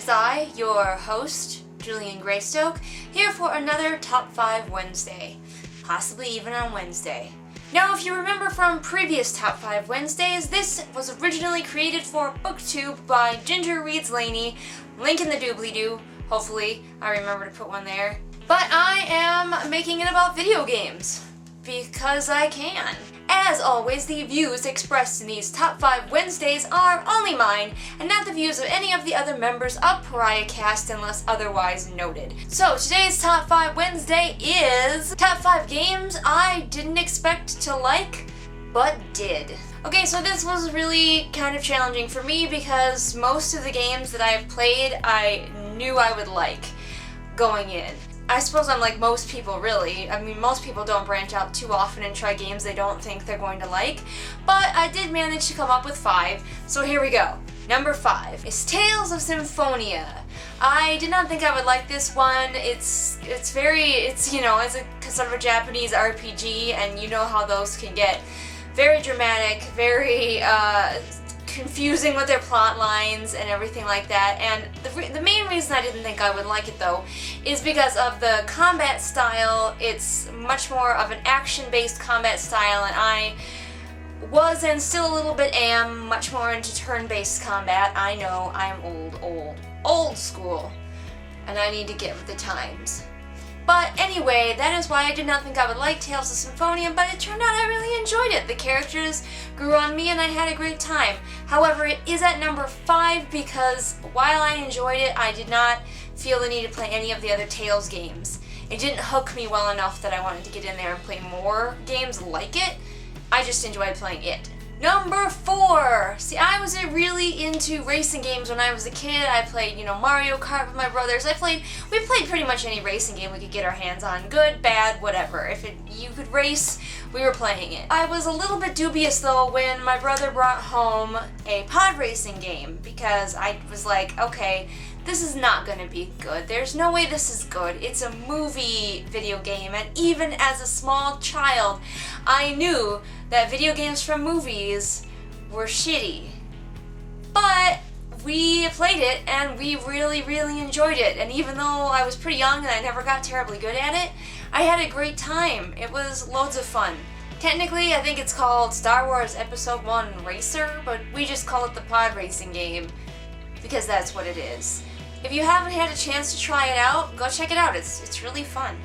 I, your host, Julian Greystoke, here for another Top 5 Wednesday. Possibly even on Wednesday. Now, if you remember from previous Top 5 Wednesdays, this was originally created for BookTube by Ginger Reads Laney. Link in the doobly-doo. Hopefully, I remember to put one there. But I am making it about video games. Because I can. As always, the views expressed in these Top 5 Wednesdays are only mine, and not the views of any of the other members of Pariah Cast unless otherwise noted. So today's Top 5 Wednesday is Top 5 Games I Didn't Expect to Like, but Did. Okay, so this was really kind of challenging for me because most of the games that I have played I knew I would like going in. I suppose I'm like most people, really. I mean, most people don't branch out too often and try games they don't think they're going to like, but I did manage to come up with 5, so here we go. Number 5 is Tales of Symphonia. I did not think I would like this one. It's you know, it's a sort of a Japanese RPG, and you know how those can get very dramatic, very confusing with their plot lines and everything like that. And the main reason I didn't think I would like it though is because of the combat style. It's much more of an action-based combat style, and I was and still a little bit am much more into turn-based combat. I know I'm old school, and I need to get with the times. But anyway, that is why I did not think I would like Tales of Symphonia, but it turned out I really enjoyed it. The characters grew on me and I had a great time. However, it is at number 5 because while I enjoyed it, I did not feel the need to play any of the other Tales games. It didn't hook me well enough that I wanted to get in there and play more games like it. I just enjoyed playing it. Number 4! See, I was really into racing games when I was a kid. I played, Mario Kart with my brothers. We played pretty much any racing game we could get our hands on. Good, bad, whatever. If you could race, we were playing it. I was a little bit dubious though when my brother brought home a pod racing game because I was like, okay, this is not going to be good. There's no way this is good. It's a movie video game, and even as a small child, I knew that video games from movies were shitty. But we played it, and we really, really enjoyed it. And even though I was pretty young and I never got terribly good at it, I had a great time. It was loads of fun. Technically, I think it's called Star Wars Episode 1 Racer, but we just call it the pod racing game because that's what it is. If you haven't had a chance to try it out, go check it out. It's really fun.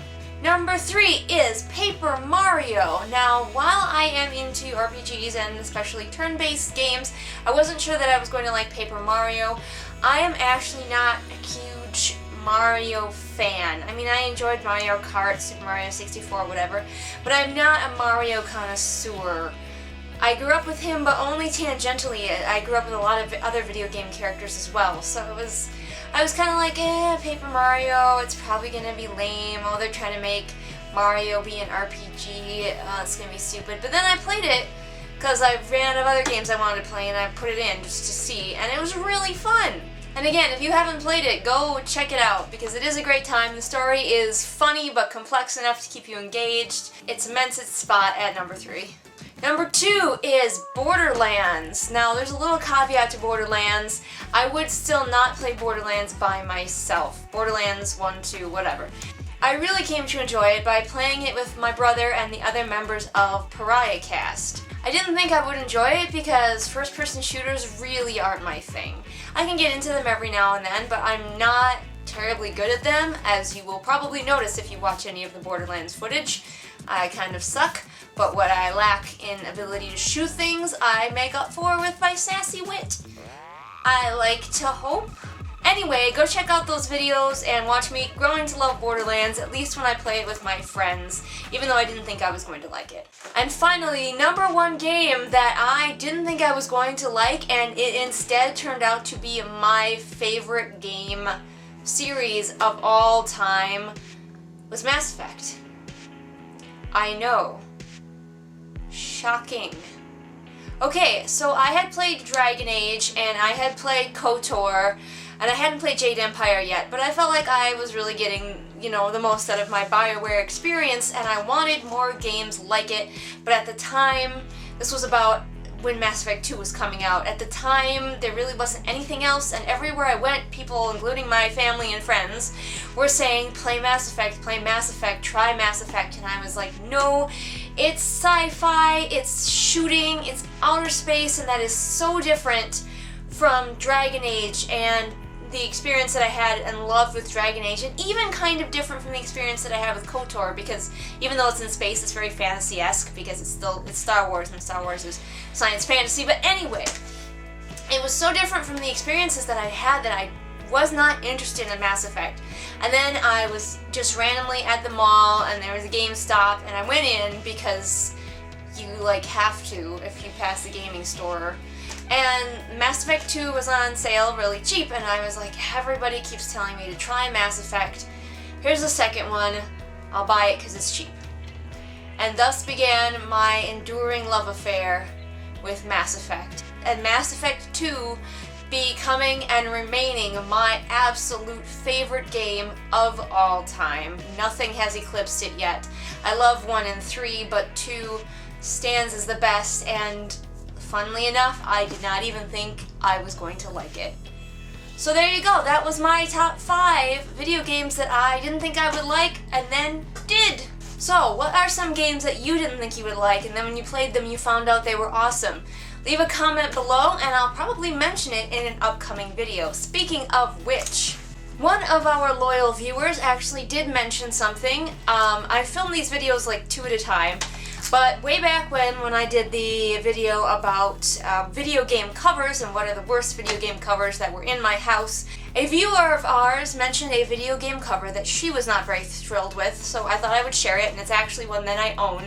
Number 3 is Paper Mario. Now, while I am into RPGs and especially turn-based games, I wasn't sure that I was going to like Paper Mario. I am actually not a huge Mario fan. I mean, I enjoyed Mario Kart, Super Mario 64, whatever, but I'm not a Mario connoisseur. I grew up with him, but only tangentially. I grew up with a lot of other video game characters as well, so I was kind of like, Paper Mario, it's probably going to be lame. Oh, they're trying to make Mario be an RPG. It's going to be stupid. But then I played it because I ran out of other games I wanted to play, and I put it in just to see, and it was really fun. And again, if you haven't played it, go check it out because it is a great time. The story is funny but complex enough to keep you engaged. It cements its spot at number 3. Number 2 is Borderlands. Now, there's a little caveat to Borderlands. I would still not play Borderlands by myself. Borderlands 1, 2, whatever. I really came to enjoy it by playing it with my brother and the other members of Pariah Cast. I didn't think I would enjoy it because first-person shooters really aren't my thing. I can get into them every now and then, but I'm not terribly good at them, as you will probably notice if you watch any of the Borderlands footage. I kind of suck, but what I lack in ability to shoot things, I make up for with my sassy wit. I like to hope. Anyway, go check out those videos and watch me growing to love Borderlands, at least when I play it with my friends, even though I didn't think I was going to like it. And finally, number 1 game that I didn't think I was going to like, and it instead turned out to be my favorite game series of all time, was Mass Effect. I know. Shocking. Okay, so I had played Dragon Age, and I had played KOTOR, and I hadn't played Jade Empire yet, but I felt like I was really getting, the most out of my BioWare experience, and I wanted more games like it, but at the time, this was about when Mass Effect 2 was coming out. At the time, there really wasn't anything else, and everywhere I went, people, including my family and friends, were saying, play Mass Effect, try Mass Effect, and I was like, no, it's sci-fi, it's shooting, it's outer space, and that is so different from Dragon Age and the experience that I had and loved with Dragon Age, and even kind of different from the experience that I had with KOTOR, because even though it's in space, it's very fantasy-esque, because it's Star Wars, and Star Wars is science fantasy. But anyway, it was so different from the experiences that I had that I was not interested in Mass Effect. And then I was just randomly at the mall, and there was a GameStop, and I went in because you like have to if you pass the gaming store. And Mass Effect 2 was on sale really cheap, and I was like, everybody keeps telling me to try Mass Effect. Here's the second one. I'll buy it because it's cheap. And thus began my enduring love affair with Mass Effect. And Mass Effect 2 becoming and remaining my absolute favorite game of all time. Nothing has eclipsed it yet. I love 1 and 3, but 2 stands as the best, and funnily enough, I did not even think I was going to like it. So there you go, that was my top 5 video games that I didn't think I would like, and then did. So, what are some games that you didn't think you would like, and then when you played them you found out they were awesome? Leave a comment below, and I'll probably mention it in an upcoming video. Speaking of which, one of our loyal viewers actually did mention something. I film these videos like 2 at a time. But way back when I did the video about video game covers and what are the worst video game covers that were in my house, a viewer of ours mentioned a video game cover that she was not very thrilled with, so I thought I would share it, and it's actually one that I own.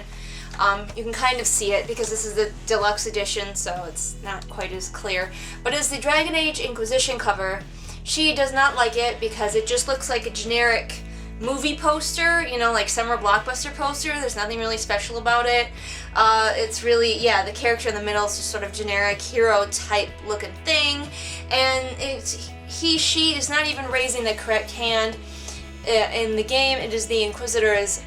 You can kind of see it because this is the deluxe edition, so it's not quite as clear. But it's the Dragon Age Inquisition cover. She does not like it because it just looks like a generic movie poster, you know, like summer blockbuster poster. There's nothing really special about it. It's really, yeah, the character in the middle is just sort of generic hero type looking thing, and she is not even raising the correct hand. In the game, it is the Inquisitor's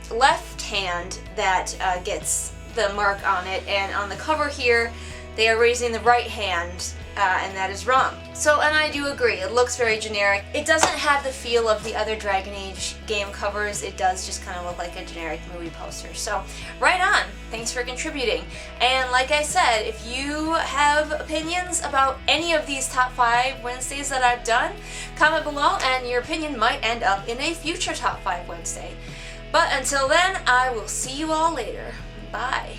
left hand that gets the mark on it, and on the cover here, they are raising the right hand, and that is wrong. So, and I do agree, it looks very generic. It doesn't have the feel of the other Dragon Age game covers. It does just kind of look like a generic movie poster. So, right on. Thanks for contributing. And like I said, if you have opinions about any of these top 5 Wednesdays that I've done, comment below, and your opinion might end up in a future top 5 Wednesday. But until then, I will see you all later. Bye.